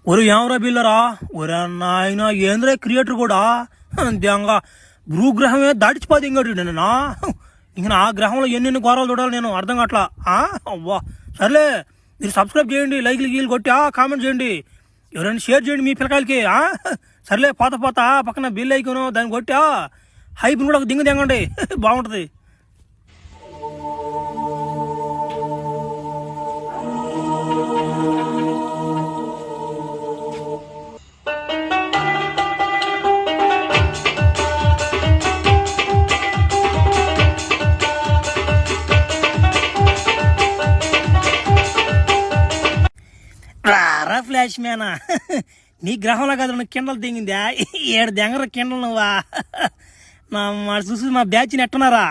ఒరు ఏమరా బిల్లరా ఒరే నాయన ఏంద్రా క్రియేటర్ కూడా అంతేంగా భూగ్రహమే దాటిచిపోతే ఇంకోటి నా ఇంక నా గ్రహంలో ఎన్నెన్ని ఘోరాలు చూడాలి నేను అర్థం కావట్లా అవ్వా సర్లే మీరు సబ్స్క్రైబ్ చేయండి లైక్లు గీలు కొట్టి కామెంట్ చేయండి ఎవరైనా షేర్ చేయండి మీ పిల్లకాయలకి సర్లే పోత పక్కన బిల్ ఐకోను దాన్ని కొట్టి హైప్ని కూడా దింగ దింగండి బాగుంటుంది. రారా ఫ్లాష్ మ్యానా నీ గ్రహంలో కాదు నువ్వు కిండలు దిగిందా 7 దెంగర కిండలు నువ్వా నా చూసి మా బ్యాచ్ నెట్టున్నారా